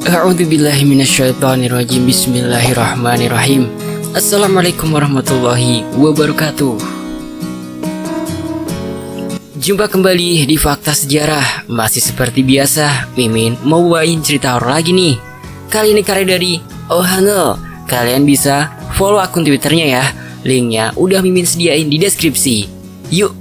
A'udzubillahi minasyaitonirrajim. Bismillahirrahmanirrahim. Assalamualaikum warahmatullahi wabarakatuh. Jumpa kembali di Fakta Sejarah. Masih seperti biasa, Mimin mau bawain cerita horor lagi nih. Kali ini karya dari Ohano. Kalian bisa follow akun Twitternya ya. Linknya udah Mimin sediain di deskripsi. Yuk,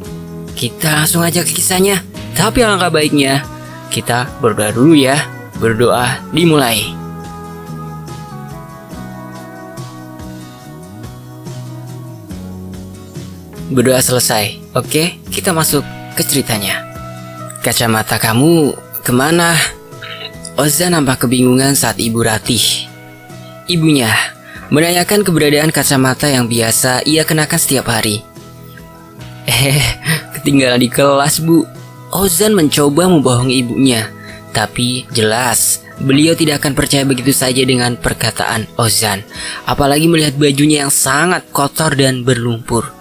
kita langsung aja ke kisahnya. Tapi alangkah baiknya kita berdoa dulu ya. Berdoa dimulai. Berdoa selesai. Oke, kita masuk ke ceritanya. Kacamata kamu kemana? Ozan nampak kebingungan saat Ibu Ratih, ibunya, menanyakan keberadaan kacamata yang biasa ia kenakan setiap hari. Ketinggalan di kelas, Bu. Ozan mencoba membohongi ibunya. Tapi jelas beliau tidak akan percaya begitu saja dengan perkataan Ozan, apalagi melihat bajunya yang sangat kotor dan berlumpur.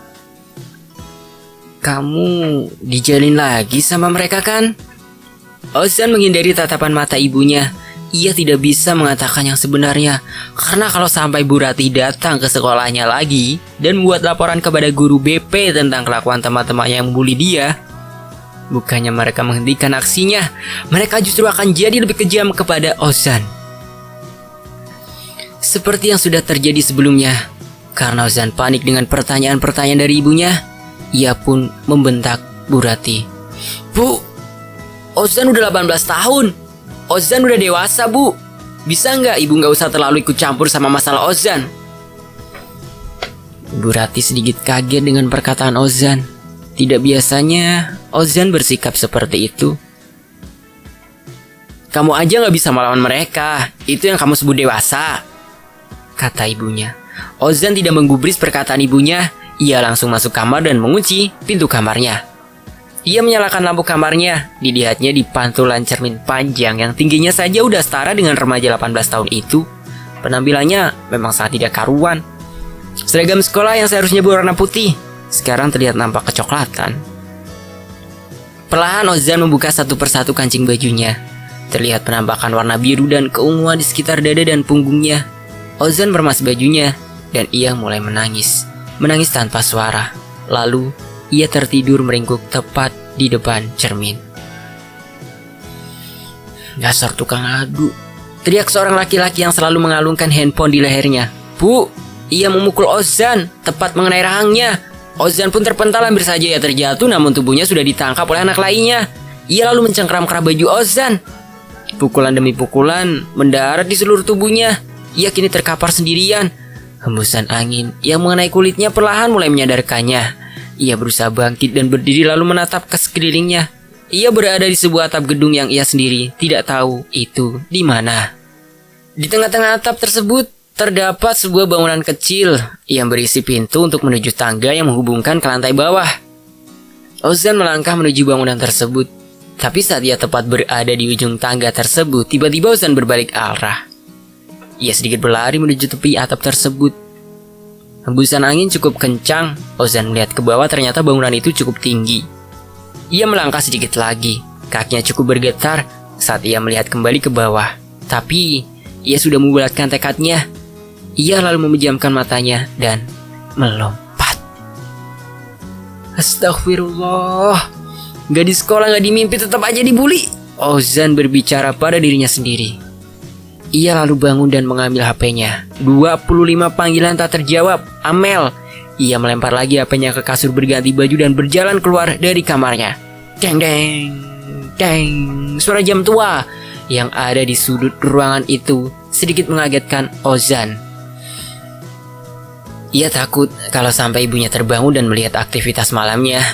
Kamu dijalin lagi sama mereka kan? Ozan menghindari tatapan mata ibunya. Ia tidak bisa mengatakan yang sebenarnya, karena kalau sampai Bu Ratih datang ke sekolahnya lagi dan membuat laporan kepada guru BP tentang kelakuan teman-temannya yang membuli dia, bukannya mereka menghentikan aksinya, mereka justru akan jadi lebih kejam kepada Ozan. Seperti yang sudah terjadi sebelumnya, karena Ozan panik dengan pertanyaan-pertanyaan dari ibunya, ia pun membentak Bu Ratih. Bu, Ozan udah 18 tahun. Ozan udah dewasa, Bu. Bisa nggak ibu nggak usah terlalu ikut campur sama masalah Ozan? Bu Ratih sedikit kaget dengan perkataan Ozan. Tidak biasanya Ozan bersikap seperti itu. Kamu aja gak bisa melawan mereka. Itu yang kamu sebut dewasa, kata ibunya. Ozan tidak menggubris perkataan ibunya. Ia langsung masuk kamar dan mengunci pintu kamarnya. Ia menyalakan lampu kamarnya. Dilihatnya di pantulan cermin panjang yang tingginya saja udah setara dengan remaja 18 tahun itu. Penampilannya memang sangat tidak karuan. Seragam sekolah yang seharusnya berwarna putih sekarang terlihat nampak kecoklatan. Perlahan Ozan membuka satu persatu kancing bajunya. Terlihat penampakan warna biru dan keunguan di sekitar dada dan punggungnya. Ozan meremas bajunya dan ia mulai menangis. Menangis tanpa suara. Lalu ia tertidur meringkuk tepat di depan cermin. Dasar tukang adu, teriak seorang laki-laki yang selalu mengalungkan handphone di lehernya. Bu, ia memukul Ozan tepat mengenai rahangnya. Ozan pun terpental, hampir saja ia terjatuh, namun tubuhnya sudah ditangkap oleh anak lainnya. Ia lalu mencengkram-kram baju Ozan. Pukulan demi pukulan mendarat di seluruh tubuhnya. Ia kini terkapar sendirian. Hembusan angin yang mengenai kulitnya perlahan mulai menyadarkannya. Ia berusaha bangkit dan berdiri lalu menatap ke sekelilingnya. Ia berada di sebuah atap gedung yang ia sendiri tidak tahu itu di mana. Di tengah-tengah atap tersebut terdapat sebuah bangunan kecil yang berisi pintu untuk menuju tangga yang menghubungkan ke lantai bawah. Ozan melangkah menuju bangunan tersebut. Tapi saat ia tepat berada di ujung tangga tersebut, tiba-tiba Ozan berbalik arah. Ia sedikit berlari menuju tepi atap tersebut. Hembusan angin cukup kencang. Ozan melihat ke bawah, ternyata bangunan itu cukup tinggi. Ia melangkah sedikit lagi. Kakinya cukup bergetar saat ia melihat kembali ke bawah. Tapi ia sudah membulatkan tekadnya. Ia lalu memejamkan matanya dan melompat. Astagfirullah. Gak di sekolah, gak di mimpi, tetap aja dibully. Ozan berbicara pada dirinya sendiri. Ia lalu bangun dan mengambil HP-nya. 25 panggilan tak terjawab. Amel. Ia melempar lagi HP-nya ke kasur, berganti baju dan berjalan keluar dari kamarnya. Deng deng deng. Suara jam tua yang ada di sudut ruangan itu sedikit mengagetkan Ozan. Ia takut kalau sampai ibunya terbangun dan melihat aktivitas malamnya.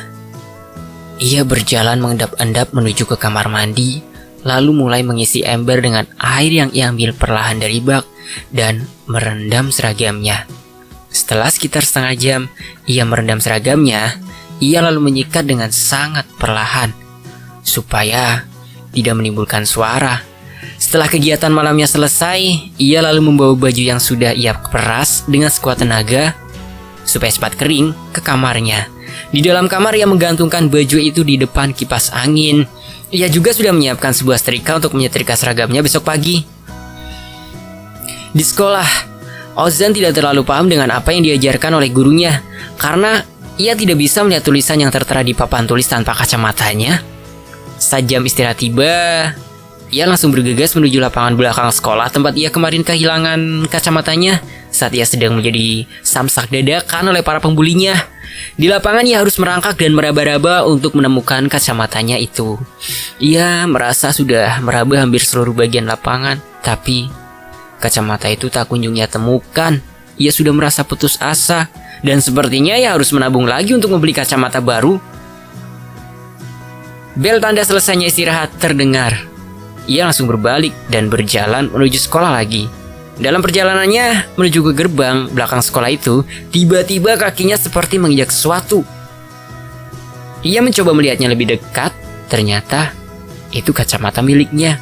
Ia berjalan mengendap-endap menuju ke kamar mandi, lalu mulai mengisi ember dengan air yang ia ambil perlahan dari bak dan merendam seragamnya. Setelah sekitar setengah jam, ia merendam seragamnya. Ia lalu menyikat dengan sangat perlahan supaya tidak menimbulkan suara. Setelah kegiatan malamnya selesai, ia lalu membawa baju yang sudah ia peras dengan sekuat tenaga supaya cepat kering ke kamarnya. Di dalam kamar ia menggantungkan baju itu di depan kipas angin. Ia juga sudah menyiapkan sebuah setrika untuk menyetrika seragamnya besok pagi. Di sekolah, Ozan tidak terlalu paham dengan apa yang diajarkan oleh gurunya karena ia tidak bisa melihat tulisan yang tertera di papan tulis tanpa kacamatanya. Saat jam istirahat tiba, ia langsung bergegas menuju lapangan belakang sekolah tempat ia kemarin kehilangan kacamatanya saat ia sedang menjadi samsak dadakan oleh para pembulinya. Di lapangan ia harus merangkak dan meraba-raba untuk menemukan kacamatanya itu. Ia merasa sudah meraba hampir seluruh bagian lapangan, tapi kacamata itu tak kunjung ia temukan. Ia sudah merasa putus asa dan sepertinya ia harus menabung lagi untuk membeli kacamata baru. Bel tanda selesainya istirahat terdengar. Ia langsung berbalik dan berjalan menuju sekolah lagi. Dalam perjalanannya menuju ke gerbang belakang sekolah itu, tiba-tiba kakinya seperti menginjak sesuatu. Ia mencoba melihatnya lebih dekat, ternyata itu kacamata miliknya.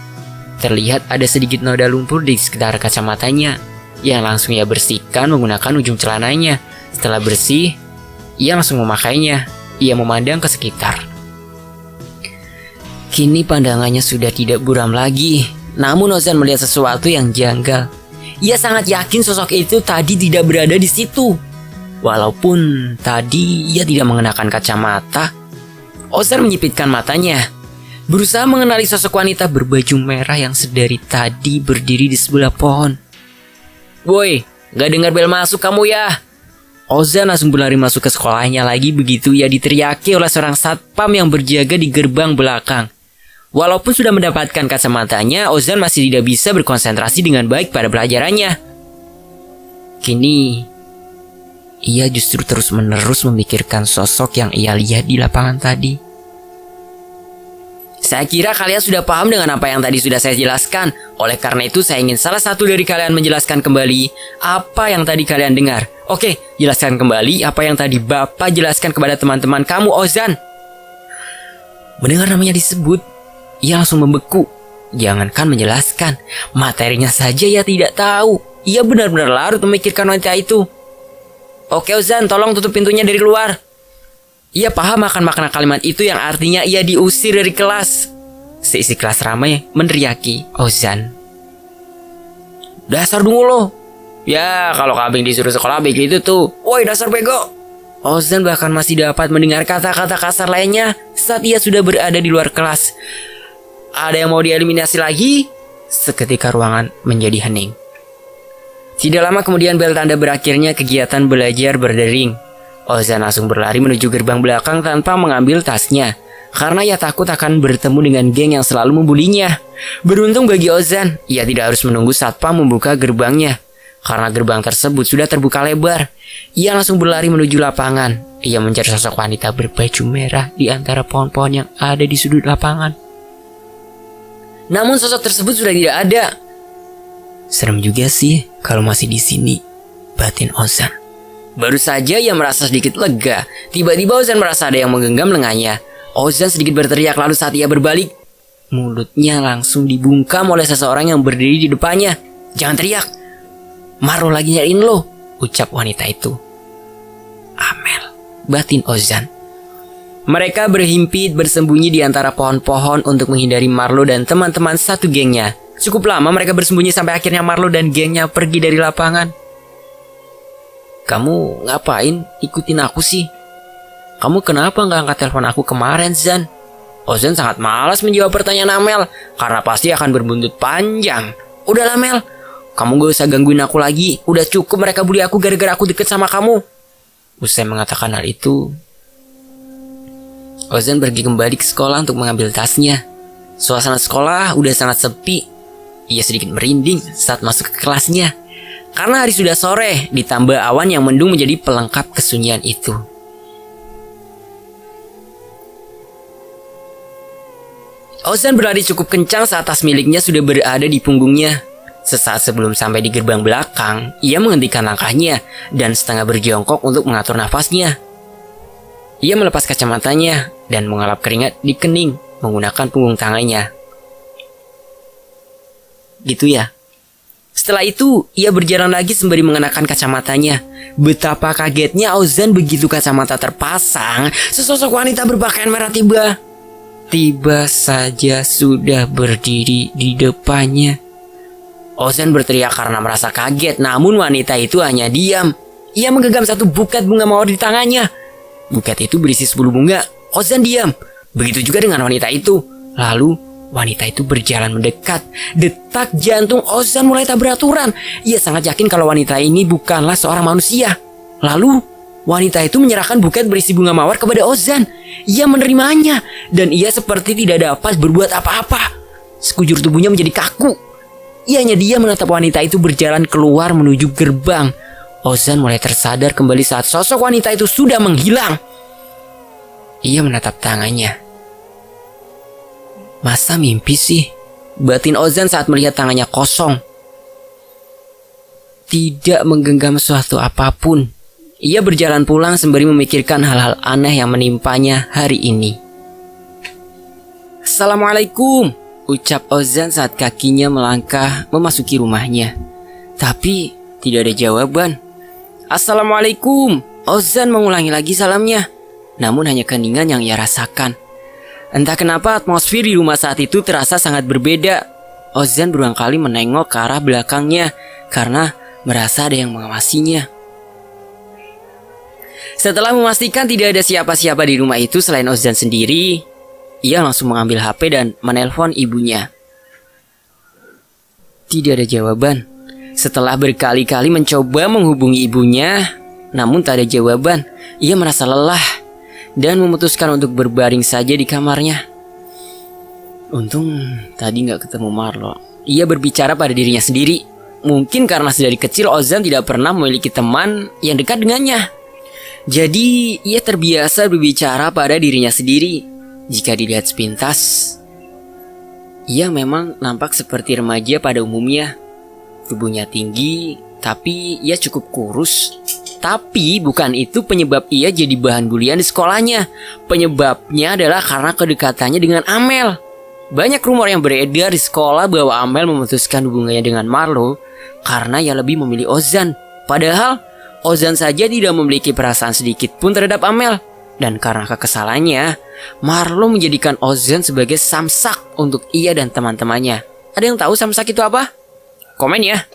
Terlihat ada sedikit noda lumpur di sekitar kacamatanya, yang langsung ia bersihkan menggunakan ujung celananya. Setelah bersih, ia langsung memakainya. Ia memandang ke sekitar. Kini pandangannya sudah tidak buram lagi. Namun Ozan melihat sesuatu yang janggal. Ia sangat yakin sosok itu tadi tidak berada di situ. Walaupun tadi ia tidak mengenakan kacamata. Ozan menyipitkan matanya, berusaha mengenali sosok wanita berbaju merah yang sedari tadi berdiri di sebelah pohon. "Woi, gak dengar bel masuk kamu ya?" Ozan langsung berlari masuk ke sekolahnya lagi begitu ia diteriaki oleh seorang satpam yang berjaga di gerbang belakang. Walaupun sudah mendapatkan kacamatanya, Ozan masih tidak bisa berkonsentrasi dengan baik pada pelajarannya. Kini, ia justru terus-menerus memikirkan sosok yang ia lihat di lapangan tadi. Saya kira kalian sudah paham dengan apa yang tadi sudah saya jelaskan. Oleh karena itu, saya ingin salah satu dari kalian menjelaskan kembali apa yang tadi kalian dengar. Oke, jelaskan kembali apa yang tadi Bapak jelaskan kepada teman-teman kamu, Ozan. Mendengar namanya disebut, ia langsung membeku. Jangankan menjelaskan, materinya saja ia tidak tahu. Ia benar-benar larut memikirkan wanita itu. Oke Ozan, tolong tutup pintunya dari luar. Ia paham akan makna kalimat itu yang artinya ia diusir dari kelas. Seisi kelas ramai meneriaki Ozan. Dasar dungu lo. Ya, kalau kambing disuruh sekolah begitu tuh. Woi, dasar bego. Ozan bahkan masih dapat mendengar kata-kata kasar lainnya saat ia sudah berada di luar kelas. Ada yang mau dieliminasi lagi? Seketika ruangan menjadi hening. Tidak lama kemudian bel tanda berakhirnya kegiatan belajar berdering. Ozan langsung berlari menuju gerbang belakang tanpa mengambil tasnya, karena ia takut akan bertemu dengan geng yang selalu membulinya. Beruntung bagi Ozan, ia tidak harus menunggu satpam membuka gerbangnya, karena gerbang tersebut sudah terbuka lebar. Ia langsung berlari menuju lapangan. Ia mencari sosok wanita berbaju merah di antara pohon-pohon yang ada di sudut lapangan. Namun sosok tersebut sudah tidak ada. Serem juga sih kalau masih di sini, batin Ozan. Baru saja ia merasa sedikit lega, tiba-tiba Ozan merasa ada yang menggenggam lengannya. Ozan sedikit berteriak, lalu saat ia berbalik, mulutnya langsung dibungkam oleh seseorang yang berdiri di depannya. Jangan teriak, Marlo lagi nyariin lo, ucap wanita itu. Amel, batin Ozan. Mereka berhimpit bersembunyi di antara pohon-pohon untuk menghindari Marlo dan teman-teman satu gengnya. Cukup lama mereka bersembunyi sampai akhirnya Marlo dan gengnya pergi dari lapangan. Kamu ngapain ikutin aku sih? Kamu kenapa gak angkat telepon aku kemarin, Zan? Ozan sangat malas menjawab pertanyaan Amel karena pasti akan berbuntut panjang. Udahlah Mel, kamu gak usah gangguin aku lagi. Udah cukup mereka bully aku gara-gara aku deket sama kamu. Usai mengatakan hal itu, Ozan pergi kembali ke sekolah untuk mengambil tasnya. Suasana sekolah udah sangat sepi. Ia sedikit merinding saat masuk ke kelasnya, karena hari sudah sore, ditambah awan yang mendung menjadi pelengkap kesunyian itu. Ozan berlari cukup kencang saat tas miliknya sudah berada di punggungnya. Sesaat sebelum sampai di gerbang belakang, ia menghentikan langkahnya dan setengah berjongkok untuk mengatur nafasnya. Ia melepas kacamatanya dan mengalap keringat di kening menggunakan punggung tangannya. Gitu ya. Setelah itu, ia berjalan lagi sembari mengenakan kacamatanya. Betapa kagetnya Ozan begitu kacamata terpasang, sesosok wanita berpakaian merah tiba saja sudah berdiri di depannya. Ozan berteriak karena merasa kaget, namun wanita itu hanya diam. Ia menggenggam satu buket bunga mawar di tangannya. Buket itu berisi 10 bunga. Ozan diam. Begitu juga dengan wanita itu. Lalu wanita itu berjalan mendekat. Detak jantung Ozan mulai tak beraturan. Ia sangat yakin kalau wanita ini bukanlah seorang manusia. Lalu wanita itu menyerahkan buket berisi bunga mawar kepada Ozan. Ia menerimanya dan ia seperti tidak dapat berbuat apa-apa. Sekujur tubuhnya menjadi kaku. Ia hanya diam menatap wanita itu berjalan keluar menuju gerbang. Ozan mulai tersadar kembali saat sosok wanita itu sudah menghilang. Ia menatap tangannya. Masa mimpi sih? Batin Ozan saat melihat tangannya kosong. Tidak menggenggam suatu apapun. Ia berjalan pulang sembari memikirkan hal-hal aneh yang menimpanya hari ini. Assalamualaikum, ucap Ozan saat kakinya melangkah memasuki rumahnya. Tapi tidak ada jawaban. Assalamualaikum, Ozan mengulangi lagi salamnya. Namun hanya keningan yang ia rasakan. Entah kenapa atmosfer di rumah saat itu terasa sangat berbeda. Ozan berulang kali menengok ke arah belakangnya karena merasa ada yang mengawasinya. Setelah memastikan tidak ada siapa-siapa di rumah itu selain Ozan sendiri, ia langsung mengambil HP dan menelpon ibunya. Tidak ada jawaban. Setelah berkali-kali mencoba menghubungi ibunya, namun tak ada jawaban, ia merasa lelah dan memutuskan untuk berbaring saja di kamarnya. Untung tadi gak ketemu Marlo. Ia berbicara pada dirinya sendiri. Mungkin karena sedari kecil Ozan tidak pernah memiliki teman yang dekat dengannya. Jadi ia terbiasa berbicara pada dirinya sendiri. Jika dilihat sepintas, ia memang nampak seperti remaja pada umumnya. Tubuhnya tinggi, tapi ia cukup kurus. Tapi bukan itu penyebab ia jadi bahan bulian di sekolahnya. Penyebabnya adalah karena kedekatannya dengan Amel. Banyak rumor yang beredar di sekolah bahwa Amel memutuskan hubungannya dengan Marlo karena ia lebih memilih Ozan. Padahal Ozan saja tidak memiliki perasaan sedikit pun terhadap Amel. Dan karena kekesalannya, Marlo menjadikan Ozan sebagai samsak untuk ia dan teman-temannya. Ada yang tahu samsak itu apa? Komen ya.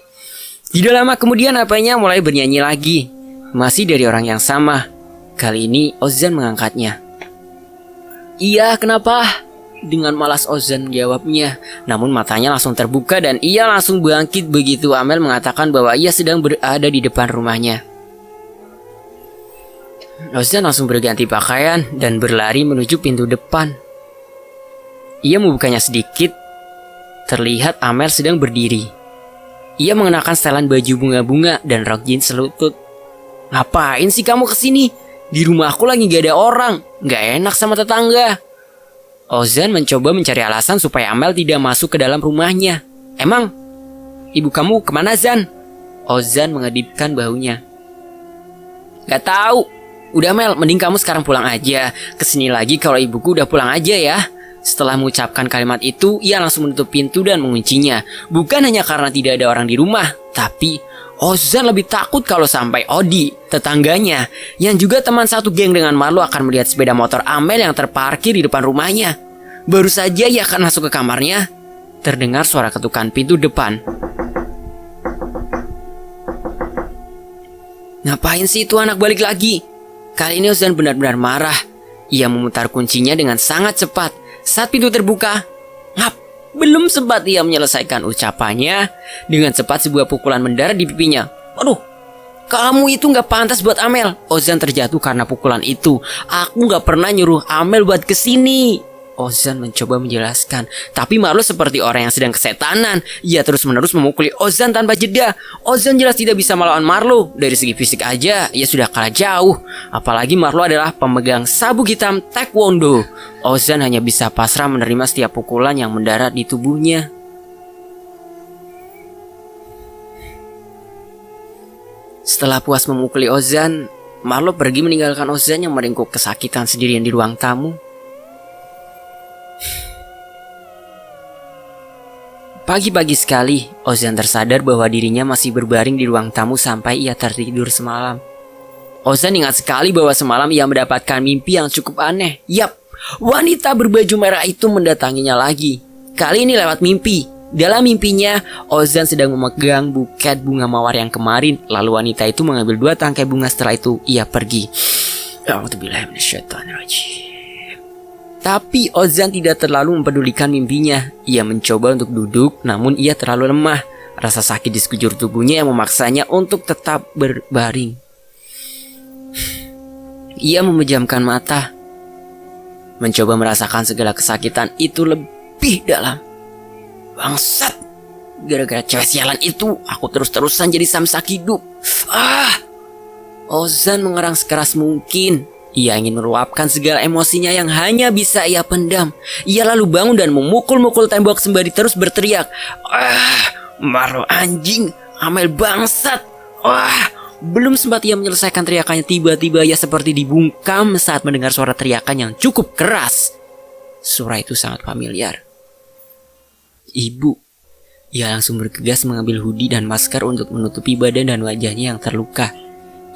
Tidak lama kemudian HP-nya mulai bernyanyi lagi. Masih dari orang yang sama. Kali ini Ozan mengangkatnya. Iya, kenapa? Dengan malas Ozan jawabnya. Namun matanya langsung terbuka dan ia langsung bangkit begitu Amel mengatakan bahwa ia sedang berada di depan rumahnya. Ozan langsung berganti pakaian dan berlari menuju pintu depan. Ia membukanya sedikit. Terlihat Amel sedang berdiri. Ia mengenakan setelan baju bunga-bunga dan rok jeans selutut. Ngapain sih kamu kesini? Di rumahku lagi gak ada orang. Gak enak sama tetangga. Ozan mencoba mencari alasan supaya Amel tidak masuk ke dalam rumahnya. Emang ibu kamu kemana, Zan? Ozan mengedipkan bahunya. Gak tahu. Udah Mel, mending kamu sekarang pulang aja. Kesini lagi kalau ibuku udah pulang aja ya. Setelah mengucapkan kalimat itu, ia langsung menutup pintu dan menguncinya. Bukan hanya karena tidak ada orang di rumah, tapi Ozan lebih takut kalau sampai Odi, tetangganya, yang juga teman satu geng dengan Marlo akan melihat sepeda motor Amel yang terparkir di depan rumahnya. Baru saja ia akan masuk ke kamarnya, terdengar suara ketukan pintu depan. Ngapain sih itu anak balik lagi? Kali ini Ozan benar-benar marah. Ia memutar kuncinya dengan sangat cepat. Saat pintu terbuka, belum sempat ia menyelesaikan ucapannya, dengan cepat sebuah pukulan mendarat di pipinya. Aduh, kamu itu gak pantas buat Amel. Ozan terjatuh karena pukulan itu. Aku gak pernah nyuruh Amel buat kesini. Ozan mencoba menjelaskan, tapi Marlo seperti orang yang sedang kesetanan. Ia terus-menerus memukuli Ozan tanpa jeda. Ozan jelas tidak bisa melawan Marlo. Dari segi fisik aja, ia sudah kalah jauh. Apalagi Marlo adalah pemegang sabuk hitam taekwondo. Ozan hanya bisa pasrah menerima setiap pukulan yang mendarat di tubuhnya. Setelah puas memukuli Ozan, Marlo pergi meninggalkan Ozan yang meringkuk kesakitan sendirian di ruang tamu. Pagi-pagi sekali, Ozan tersadar bahwa dirinya masih berbaring di ruang tamu sampai ia tertidur semalam. Ozan ingat sekali bahwa semalam ia mendapatkan mimpi yang cukup aneh. Yap, wanita berbaju merah itu mendatanginya lagi. Kali ini lewat mimpi. Dalam mimpinya, Ozan sedang memegang buket bunga mawar yang kemarin. Lalu wanita itu mengambil 2 tangkai bunga, setelah itu ia pergi. Tapi Ozan tidak terlalu mempedulikan mimpinya. Ia mencoba untuk duduk, namun ia terlalu lemah. Rasa sakit di sekujur tubuhnya yang memaksanya untuk tetap berbaring. Ia memejamkan mata, mencoba merasakan segala kesakitan itu lebih dalam. Bangsat, gara-gara cewek sialan itu aku terus-terusan jadi samsak hidup. Ozan mengerang sekeras mungkin. Ia ingin meluapkan segala emosinya yang hanya bisa ia pendam. Ia lalu bangun dan memukul-mukul tembok sembari terus berteriak. Marlo anjing, Amel bangsat. Belum sempat ia menyelesaikan teriakannya, tiba-tiba ia seperti dibungkam saat mendengar suara teriakan yang cukup keras. Suara itu sangat familiar. Ibu. Ia langsung bergegas mengambil hoodie dan masker untuk menutupi badan dan wajahnya yang terluka.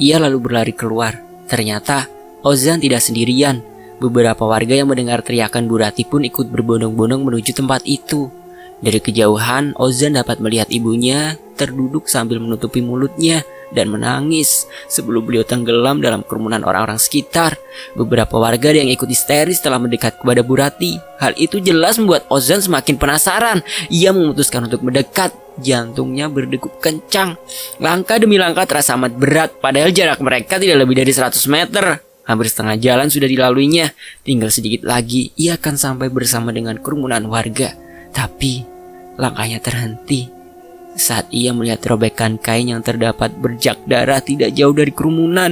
Ia lalu berlari keluar. Ternyata Ozan tidak sendirian. Beberapa warga yang mendengar teriakan Bu Rati pun ikut berbondong-bondong menuju tempat itu. Dari kejauhan, Ozan dapat melihat ibunya terduduk sambil menutupi mulutnya dan menangis sebelum beliau tenggelam dalam kerumunan orang-orang sekitar. Beberapa warga yang ikut histeris telah mendekat kepada Bu Rati. Hal itu jelas membuat Ozan semakin penasaran. Ia memutuskan untuk mendekat. Jantungnya berdegup kencang. Langkah demi langkah terasa amat berat, padahal jarak mereka tidak lebih dari 100 meter. Hampir setengah jalan sudah dilaluinya. Tinggal sedikit lagi ia akan sampai bersama dengan kerumunan warga. Tapi langkahnya terhenti saat ia melihat robekan kain yang terdapat berjak darah tidak jauh dari kerumunan.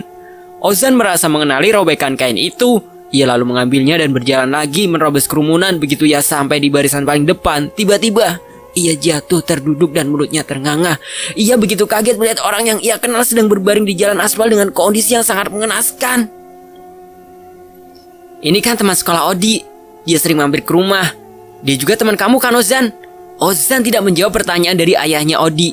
Ozan merasa mengenali robekan kain itu. Ia lalu mengambilnya dan berjalan lagi menerobos kerumunan. Begitu ia sampai di barisan paling depan, tiba-tiba ia jatuh terduduk dan mulutnya ternganga. Ia begitu kaget melihat orang yang ia kenal sedang berbaring di jalan aspal dengan kondisi yang sangat mengenaskan. Ini kan teman sekolah Odi. Dia sering mampir ke rumah. Dia juga teman kamu kan, Ozan? Ozan tidak menjawab pertanyaan dari ayahnya Odi.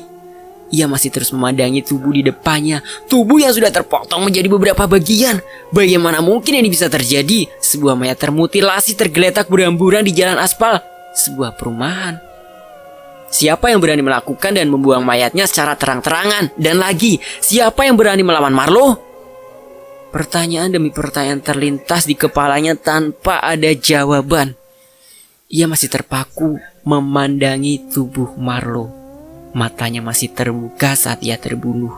Ia masih terus memandangi tubuh di depannya. Tubuh yang sudah terpotong menjadi beberapa bagian. Bagaimana mungkin ini bisa terjadi? Sebuah mayat termutilasi tergeletak berhamburan di jalan aspal sebuah perumahan. Siapa yang berani melakukan dan membuang mayatnya secara terang-terangan? Dan lagi, siapa yang berani melawan Marlo? Pertanyaan demi pertanyaan terlintas di kepalanya tanpa ada jawaban. Ia masih terpaku memandangi tubuh Marlo. Matanya masih terbuka saat ia terbunuh.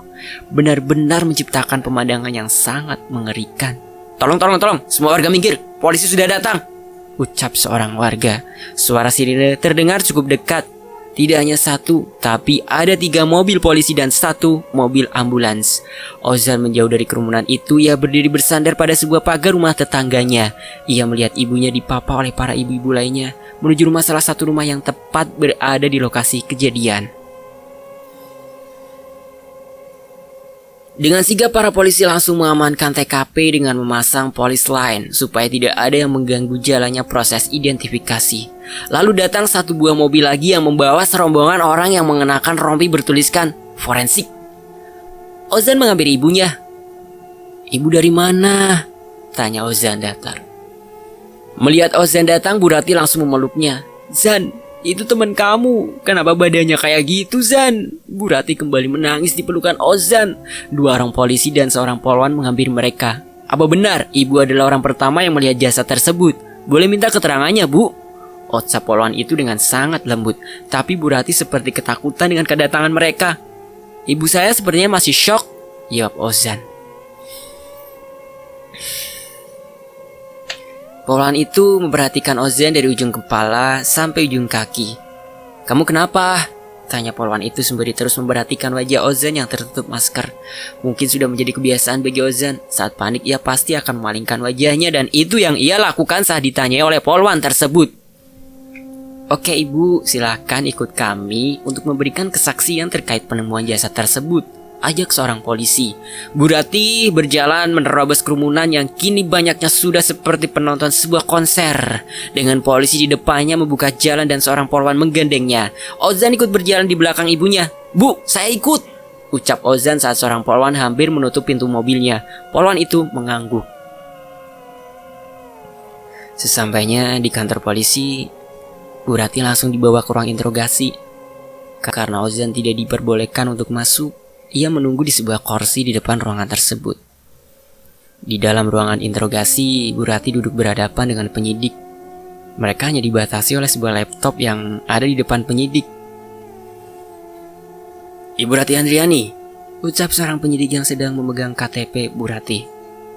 Benar-benar menciptakan pemandangan yang sangat mengerikan. Tolong, semua warga minggir, polisi sudah datang, ucap seorang warga. Suara sirine terdengar cukup dekat. Tidak hanya satu, tapi ada 3 mobil polisi dan 1 mobil ambulans. Ozan menjauh dari kerumunan itu. Ia berdiri bersandar pada sebuah pagar rumah tetangganya. Ia melihat ibunya dipapa oleh para ibu-ibu lainnya menuju rumah salah satu rumah yang tepat berada di lokasi kejadian. Dengan sigap para polisi langsung mengamankan TKP dengan memasang polis line supaya tidak ada yang mengganggu jalannya proses identifikasi. Lalu datang 1 buah mobil lagi yang membawa serombongan orang yang mengenakan rompi bertuliskan forensik. Ozan menghampiri ibunya. "Ibu dari mana?" tanya Ozan datar. Melihat Ozan datang, Bu Rati langsung memeluknya. "Zan, itu teman kamu. Kenapa badannya kayak gitu, Zan?" Bu Rati kembali menangis di pelukan Ozan. 2 orang polisi dan seorang polwan menghampiri mereka. "Apa benar ibu adalah orang pertama yang melihat jasad tersebut? Boleh minta keterangannya, Bu?" ucap polwan itu dengan sangat lembut. Tapi Bu Rati seperti ketakutan dengan kedatangan mereka. "Ibu saya sepertinya masih shock," jawab Ozan. Polwan itu memperhatikan Ozan dari ujung kepala sampai ujung kaki. "Kamu kenapa?" tanya polwan itu sembari terus memperhatikan wajah Ozan yang tertutup masker. Mungkin sudah menjadi kebiasaan bagi Ozan. Saat panik ia pasti akan memalingkan wajahnya, dan itu yang ia lakukan saat ditanyai oleh polwan tersebut. "Oke ibu, silakan ikut kami untuk memberikan kesaksian terkait penemuan jasad tersebut," ajak seorang polisi. Bu Rati berjalan menerobos kerumunan yang kini banyaknya sudah seperti penonton sebuah konser. Dengan polisi di depannya membuka jalan dan seorang polwan menggandengnya. Ozan ikut berjalan di belakang ibunya. "Bu, saya ikut," ucap Ozan saat seorang polwan hampir menutup pintu mobilnya. Polwan itu mengangguk. Sesampainya di kantor polisi, Bu Rati langsung dibawa ke ruang interogasi. Karena Ozan tidak diperbolehkan untuk masuk, ia menunggu di sebuah kursi di depan ruangan tersebut. Di dalam ruangan interogasi, Bu Rati duduk berhadapan dengan penyidik. Mereka hanya dibatasi oleh sebuah laptop yang ada di depan penyidik. Ibu Rati Andriani, ucap seorang penyidik yang sedang memegang KTP Bu Rati.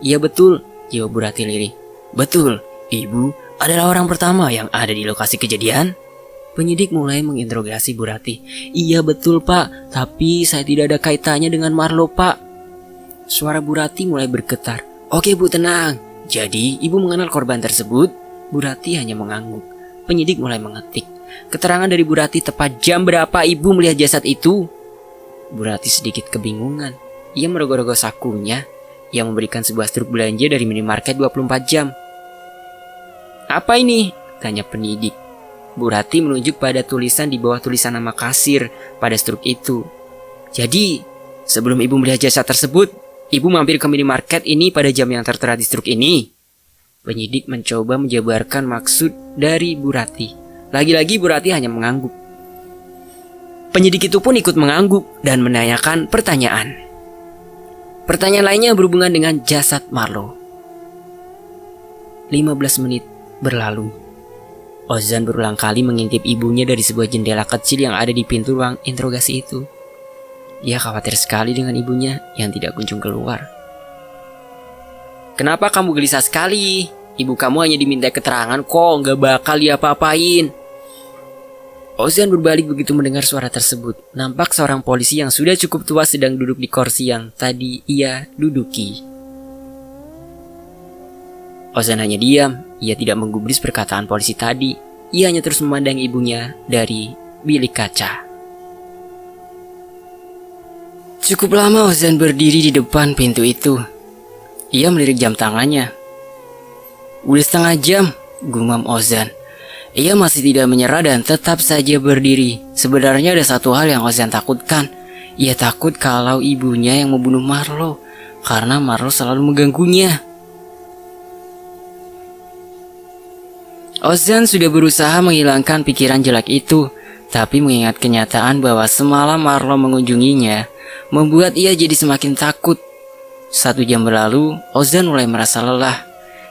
Iya betul, jawab Bu Rati lirih. Betul, Ibu adalah orang pertama yang ada di lokasi kejadian. Penyidik mulai menginterogasi Bu Rati. Iya betul Pak, tapi saya tidak ada kaitannya dengan Marlo Pak. Suara Bu Rati mulai bergetar. Oke Bu, tenang. Jadi Ibu mengenal korban tersebut? Bu Rati hanya mengangguk. Penyidik mulai mengetik. Keterangan dari Bu Rati tepat jam berapa Ibu melihat jasad itu? Bu Rati sedikit kebingungan. Ia merogoh-rogoh sakunya. Ia memberikan sebuah struk belanja dari minimarket 24 jam. Apa ini? Tanya penyidik. Bu Rati menunjuk pada tulisan di bawah tulisan nama kasir pada struk itu. Jadi, sebelum Ibu melihat jasad tersebut, Ibu mampir ke minimarket ini pada jam yang tertera di struk ini. Penyidik mencoba menjabarkan maksud dari Bu Rati. Lagi-lagi Bu Rati hanya mengangguk. Penyidik itu pun ikut mengangguk dan menanyakan pertanyaan. Pertanyaan lainnya berhubungan dengan jasad Marlo. 15 menit berlalu. Ozan berulang kali mengintip ibunya dari sebuah jendela kecil yang ada di pintu ruang interogasi itu. Dia khawatir sekali dengan ibunya yang tidak kunjung keluar. Kenapa kamu gelisah sekali? Ibu kamu hanya diminta keterangan kok, gak bakal diapa-apain. Ozan berbalik begitu mendengar suara tersebut. Nampak seorang polisi yang sudah cukup tua sedang duduk di kursi yang tadi ia duduki. Ozan hanya diam. Ia tidak menggubris perkataan polisi tadi. Ia hanya terus memandang ibunya dari bilik kaca. Cukup lama Ozan berdiri di depan pintu itu. Ia melirik jam tangannya. Udah setengah jam, gumam Ozan. Ia masih tidak menyerah dan tetap saja berdiri. Sebenarnya ada satu hal yang Ozan takutkan. Ia takut kalau ibunya yang membunuh Marlo, karena Marlo selalu mengganggunya. Ozan sudah berusaha menghilangkan pikiran jelek itu, tapi mengingat kenyataan bahwa semalam Marlo mengunjunginya, membuat ia jadi semakin takut. 1 jam berlalu, Ozan mulai merasa lelah.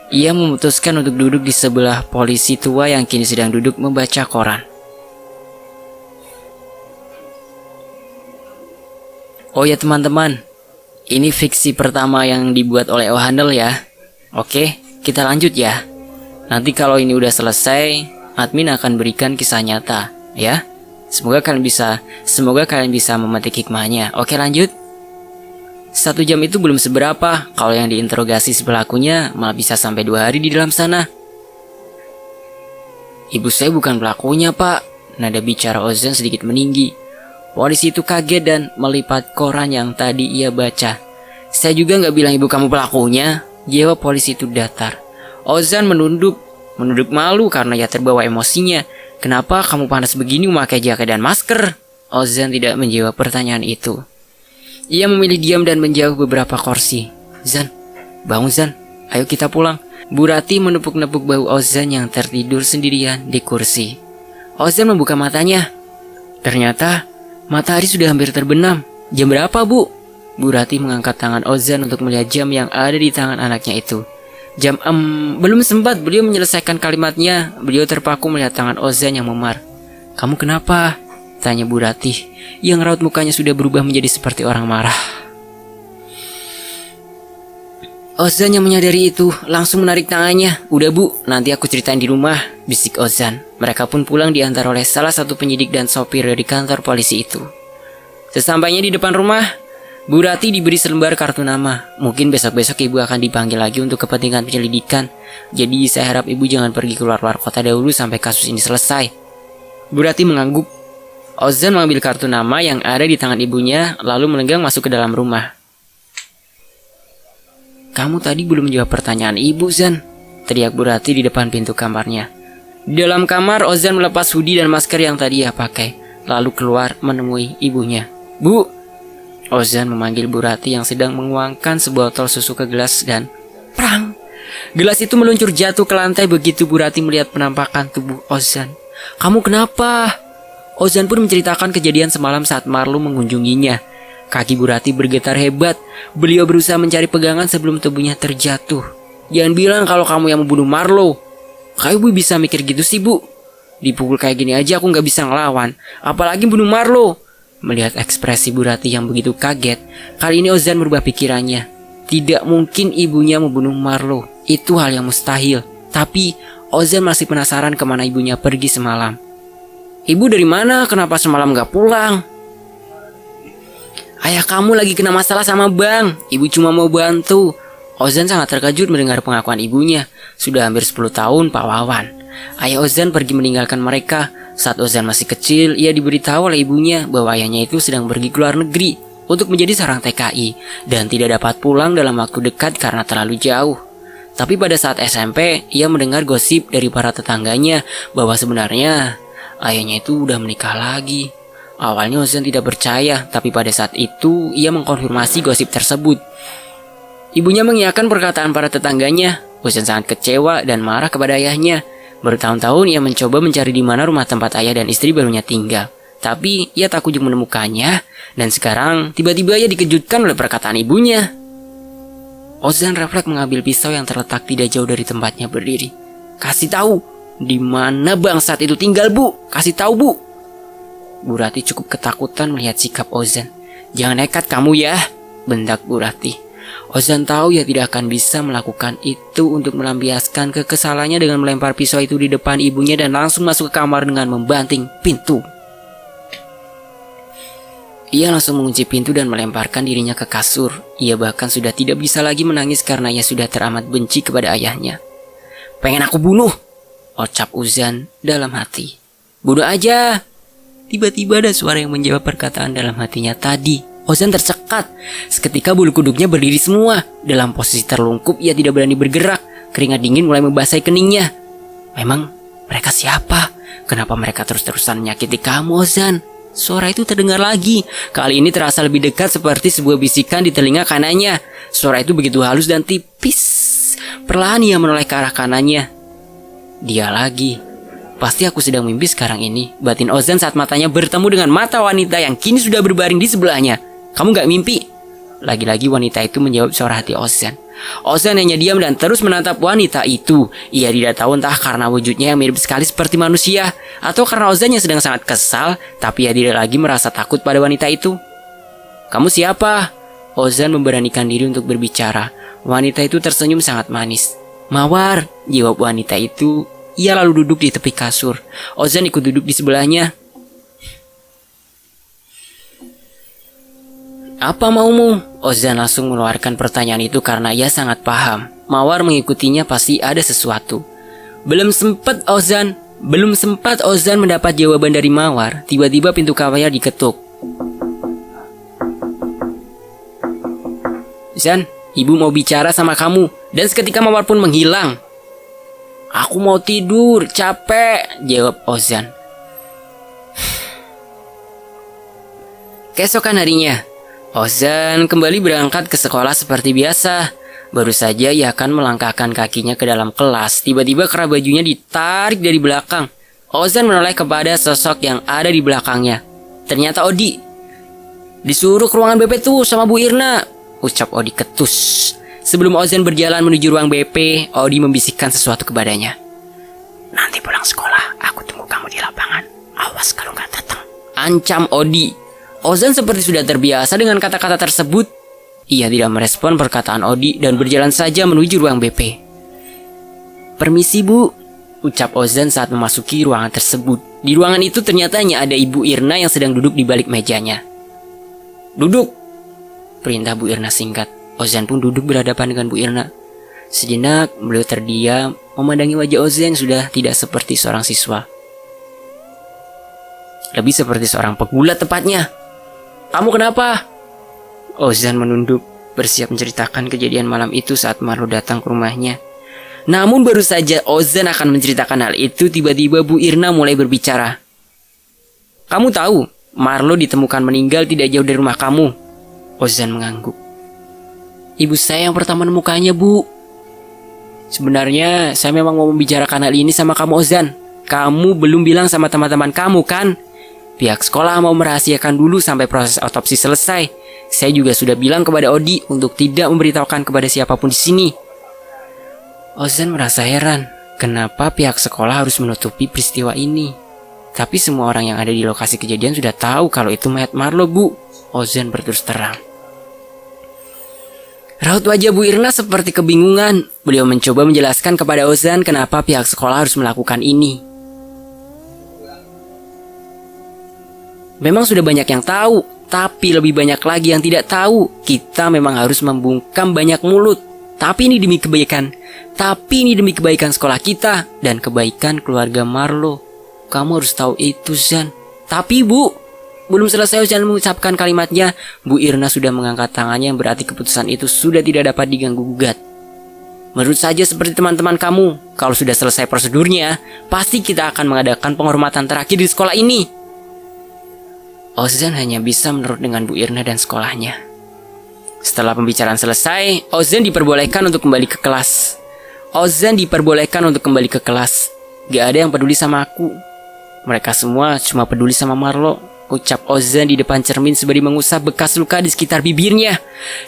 Ia memutuskan untuk duduk di sebelah polisi tua yang kini sedang duduk membaca koran. Oh ya teman-teman, ini fiksi pertama yang dibuat oleh Ohandel ya. Oke, kita lanjut ya. Nanti kalau ini udah selesai, admin akan berikan kisah nyata ya. Semoga kalian bisa memetik hikmahnya. Oke, lanjut. 1 jam itu belum seberapa. Kalau yang diinterogasi si pelakunya malah bisa sampai 2 hari di dalam sana. Ibu saya bukan pelakunya Pak. Nada bicara Ozan sedikit meninggi. Polisi itu kaget dan melipat koran yang tadi ia baca. Saya juga gak bilang ibu kamu pelakunya, jawab polisi itu datar. Ozan menunduk malu karena ia terbawa emosinya. Kenapa kamu panas begini memakai jaket dan masker? Ozan tidak menjawab pertanyaan itu. Ia memilih diam dan menjauh beberapa kursi. Zan, bangun Zan, ayo kita pulang. Bu Rati menepuk-nepuk bahu Ozan yang tertidur sendirian di kursi. Ozan membuka matanya. Ternyata matahari sudah hampir terbenam. Jam berapa Bu? Bu Rati mengangkat tangan Ozan untuk melihat jam yang ada di tangan anaknya itu. Belum sempat beliau menyelesaikan kalimatnya. Beliau terpaku melihat tangan Ozan yang memar. Kamu kenapa? Tanya Bu Rati, yang raut mukanya sudah berubah menjadi seperti orang marah. Ozan yang menyadari itu langsung menarik tangannya. Udah Bu, nanti aku ceritain di rumah, bisik Ozan. Mereka pun pulang diantar oleh salah satu penyidik dan sopir dari kantor polisi itu. Sesampainya di depan rumah, Bu Rati diberi selembar kartu nama. Mungkin besok-besok ibu akan dipanggil lagi untuk kepentingan penyelidikan. Jadi saya harap ibu jangan pergi keluar kota dahulu sampai kasus ini selesai. Bu Rati mengangguk. Ozan mengambil kartu nama yang ada di tangan ibunya, lalu melenggang masuk ke dalam rumah. Kamu tadi belum menjawab pertanyaan ibu, Zan, teriak Bu Rati di depan pintu kamarnya. Di dalam kamar, Ozan melepas hoodie dan masker yang tadi ia pakai, lalu keluar menemui ibunya. Bu! Ozan memanggil Bu Rati yang sedang menguangkan sebuah botol susu ke gelas dan prang! Gelas itu meluncur jatuh ke lantai begitu Bu Rati melihat penampakan tubuh Ozan. Kamu kenapa? Ozan pun menceritakan kejadian semalam saat Marlo mengunjunginya. Kaki Bu Ratih bergetar hebat. Beliau berusaha mencari pegangan sebelum tubuhnya terjatuh. "Jangan bilang kalau kamu yang membunuh Marlo." "Kayak Bu bisa mikir gitu sih, Bu. Dipukul kayak gini aja aku gak bisa ngelawan, apalagi bunuh Marlo." Melihat ekspresi Bu Ratih yang begitu kaget, kali ini Ozan berubah pikirannya. Tidak mungkin ibunya membunuh Marlo. Itu hal yang mustahil. Tapi Ozan masih penasaran kemana ibunya pergi semalam. "Ibu dari mana? Kenapa semalam gak pulang?" "Ayah kamu lagi kena masalah sama Bang. Ibu cuma mau bantu." Ozan sangat terkejut mendengar pengakuan ibunya. Sudah hampir 10 tahun Pak Wawan. Ayah Ozan pergi meninggalkan mereka. Saat Ozan masih kecil, ia diberitahu oleh ibunya bahwa ayahnya itu sedang pergi ke luar negeri untuk menjadi seorang TKI dan tidak dapat pulang dalam waktu dekat karena terlalu jauh. Tapi pada saat SMP, ia mendengar gosip dari para tetangganya bahwa sebenarnya ayahnya itu udah menikah lagi. Awalnya Ozan tidak percaya, tapi pada saat itu ia mengkonfirmasi gosip tersebut. Ibunya mengiyakan perkataan para tetangganya. Ozan sangat kecewa dan marah kepada ayahnya. Bertahun-tahun ia mencoba mencari di mana rumah tempat ayah dan istri barunya tinggal. Tapi ia tak kunjung menemukannya, dan sekarang tiba-tiba ia dikejutkan oleh perkataan ibunya. Ozan refleks mengambil pisau yang terletak tidak jauh dari tempatnya berdiri. "Kasih tahu, di mana bangsat itu tinggal, Bu? Kasih tahu, Bu." Bu Ratih cukup ketakutan melihat sikap Ozan. "Jangan nekat kamu ya," bentak Bu Ratih. Ozan tahu ia tidak akan bisa melakukan itu untuk melampiaskan kekesalannya dengan melempar pisau itu di depan ibunya dan langsung masuk ke kamar dengan membanting pintu. Ia langsung mengunci pintu dan melemparkan dirinya ke kasur. Ia bahkan sudah tidak bisa lagi menangis karena ia sudah teramat benci kepada ayahnya. "Pengen aku bunuh," ucap Ozan dalam hati. "Bunuh aja." Tiba-tiba ada suara yang menjawab perkataan dalam hatinya tadi. Ozan tercekat. Seketika bulu kuduknya berdiri semua. Dalam posisi terlungkup, ia tidak berani bergerak. Keringat dingin mulai membasahi keningnya. Memang mereka siapa? Kenapa mereka terus-terusan menyakiti kamu, Ozan? Suara itu terdengar lagi. Kali ini terasa lebih dekat seperti sebuah bisikan di telinga kanannya. Suara itu begitu halus dan tipis. Perlahan ia menoleh ke arah kanannya. Dia lagi. "Pasti aku sedang mimpi sekarang ini," batin Ozan saat matanya bertemu dengan mata wanita yang kini sudah berbaring di sebelahnya. "Kamu gak mimpi?" Lagi-lagi wanita itu menjawab suara hati Ozan. Ozan hanya diam dan terus menatap wanita itu. Ia tidak tahu entah karena wujudnya yang mirip sekali seperti manusia, atau karena Ozan yang sedang sangat kesal, tapi ia tidak lagi merasa takut pada wanita itu. "Kamu siapa?" Ozan memberanikan diri untuk berbicara. Wanita itu tersenyum sangat manis. "Mawar," jawab wanita itu. Ia lalu duduk di tepi kasur. Ozan ikut duduk di sebelahnya. "Apa maumu?" Ozan langsung mengeluarkan pertanyaan itu karena ia sangat paham. Mawar mengikutinya pasti ada sesuatu. Belum sempat Ozan mendapat jawaban dari Mawar, tiba-tiba pintu kamar diketuk. "Zan, ibu mau bicara sama kamu." Dan seketika Mawar pun menghilang. "Aku mau tidur, capek," jawab Ozan. Keesokan harinya, Ozan kembali berangkat ke sekolah seperti biasa. Baru saja ia akan melangkahkan kakinya ke dalam kelas, tiba-tiba kerah bajunya ditarik dari belakang. Ozan menoleh kepada sosok yang ada di belakangnya. Ternyata Odi. "Disuruh ke ruangan BP tuh sama Bu Irna," ucap Odi ketus. Sebelum Ozan berjalan menuju ruang BP, Odi membisikkan sesuatu kepadanya. "Nanti pulang sekolah, aku tunggu kamu di lapangan. Awas kalau nggak datang," ancam Odi. Ozan seperti sudah terbiasa dengan kata-kata tersebut. Ia tidak merespon perkataan Odi dan berjalan saja menuju ruang BP. "Permisi, Bu," ucap Ozan saat memasuki ruangan tersebut. Di ruangan itu ternyata hanya ada Ibu Irna yang sedang duduk di balik mejanya. "Duduk," perintah Bu Irna singkat. Ozan pun duduk berhadapan dengan Bu Irna. Sejenak beliau terdiam, memandangi wajah Ozan yang sudah tidak seperti seorang siswa. Lebih seperti seorang pegulat tepatnya. "Kamu kenapa?" Ozan menunduk, bersiap menceritakan kejadian malam itu saat Marlo datang ke rumahnya. Namun baru saja Ozan akan menceritakan hal itu, tiba-tiba Bu Irna mulai berbicara. "Kamu tahu, Marlo ditemukan meninggal tidak jauh dari rumah kamu." Ozan mengangguk. "Ibu saya yang pertama menemukannya, Bu." "Sebenarnya saya memang mau membicarakan hal ini sama kamu, Ozan. Kamu belum bilang sama teman-teman kamu, kan?" Pihak sekolah mau merahasiakan dulu sampai proses otopsi selesai. Saya juga sudah bilang kepada Odi untuk tidak memberitahukan kepada siapapun di sini. Ozan merasa heran, kenapa pihak sekolah harus menutupi peristiwa ini. Tapi semua orang yang ada di lokasi kejadian sudah tahu kalau itu mayat Marlo, Bu. Ozan berterus terang. Raut wajah Bu Irna seperti kebingungan. Beliau mencoba menjelaskan kepada Ozan kenapa pihak sekolah harus melakukan ini. Memang sudah banyak yang tahu, tapi lebih banyak lagi yang tidak tahu. Kita memang harus membungkam banyak mulut. Tapi ini demi kebaikan. Tapi ini demi kebaikan sekolah kita dan kebaikan keluarga Marlo. Kamu harus tahu itu, Zan. Tapi, Bu, belum selesai Ozan mengucapkan kalimatnya, Bu Irna sudah mengangkat tangannya yang berarti keputusan itu sudah tidak dapat diganggu-gugat. Menurut saja seperti teman-teman kamu, kalau sudah selesai prosedurnya, pasti kita akan mengadakan penghormatan terakhir di sekolah ini. Ozan hanya bisa menurut dengan Bu Irna dan sekolahnya. Setelah pembicaraan selesai, Ozan diperbolehkan untuk kembali ke kelas. Gak ada yang peduli sama aku. Mereka semua cuma peduli sama Marlo, ucap Ozan di depan cermin sembari mengusap bekas luka di sekitar bibirnya.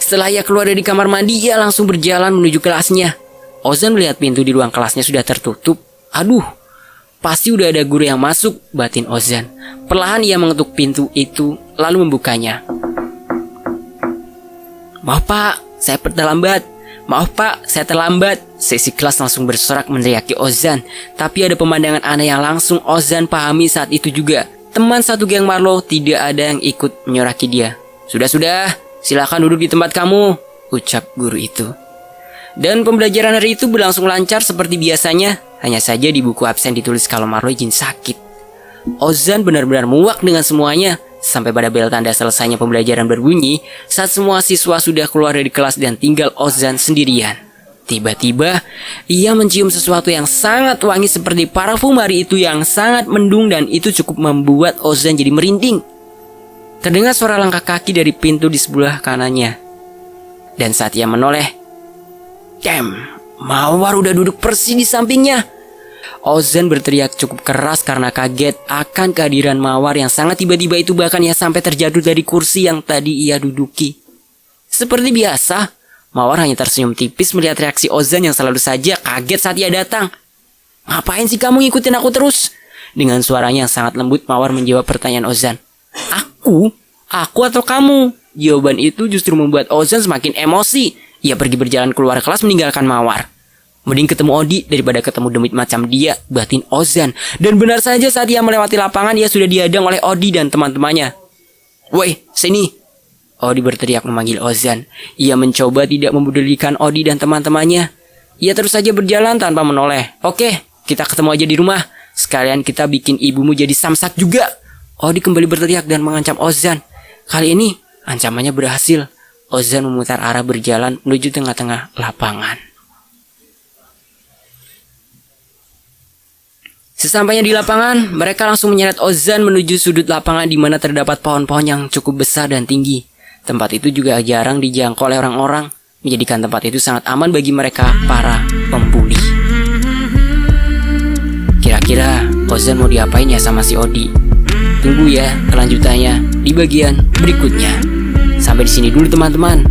Setelah ia keluar dari kamar mandi, ia langsung berjalan menuju kelasnya. Ozan melihat pintu di ruang kelasnya sudah tertutup. Aduh, pasti udah ada guru yang masuk, batin Ozan. Perlahan ia mengetuk pintu itu, lalu membukanya. Maaf Pak, saya terlambat. Sesi kelas langsung bersorak meneriaki Ozan. Tapi ada pemandangan aneh yang langsung Ozan pahami saat itu juga. Teman satu geng Marlo tidak ada yang ikut menyoraki dia. Sudah, silakan duduk di tempat kamu, ucap guru itu. Dan pembelajaran hari itu berlangsung lancar seperti biasanya. Hanya saja di buku absen ditulis kalau Marlo izin sakit. Ozan benar-benar muak dengan semuanya. Sampai pada bel tanda selesainya pembelajaran berbunyi, saat semua siswa sudah keluar dari kelas dan tinggal Ozan sendirian. Tiba-tiba, ia mencium sesuatu yang sangat wangi seperti parfum hari itu yang sangat mendung, dan itu cukup membuat Ozan jadi merinding. Terdengar suara langkah kaki dari pintu di sebelah kanannya. Dan saat ia menoleh, Mawar udah duduk persis di sampingnya. Ozan berteriak cukup keras karena kaget akan kehadiran Mawar yang sangat tiba-tiba itu, bahkan ia sampai terjatuh dari kursi yang tadi ia duduki. Seperti biasa, Mawar hanya tersenyum tipis melihat reaksi Ozan yang selalu saja kaget saat ia datang. Ngapain sih kamu ngikutin aku terus? Dengan suaranya yang sangat lembut, Mawar menjawab pertanyaan Ozan. Aku atau kamu? Jawaban itu justru membuat Ozan semakin emosi. Ia pergi berjalan keluar kelas meninggalkan Mawar. Mending ketemu Odi daripada ketemu demit macam dia, batin Ozan. Dan benar saja saat ia melewati lapangan, ia sudah dihadang oleh Odi dan teman-temannya. Woi, sini! Odi berteriak memanggil Ozan. Ia mencoba tidak mempedulikan Odi dan teman-temannya. Ia terus saja berjalan tanpa menoleh. Oke, kita ketemu aja di rumah. Sekalian kita bikin ibumu jadi samsak juga. Odi kembali berteriak dan mengancam Ozan. Kali ini, ancamannya berhasil. Ozan memutar arah berjalan menuju tengah-tengah lapangan. Sesampainya di lapangan, mereka langsung menyeret Ozan menuju sudut lapangan di mana terdapat pohon-pohon yang cukup besar dan tinggi. Tempat itu juga jarang dijangkau oleh orang-orang, menjadikan tempat itu sangat aman bagi mereka, para pembuli. Kira-kira Ozan mau diapain ya sama si Odi? Tunggu ya kelanjutannya di bagian berikutnya. Sampai di sini dulu teman-teman.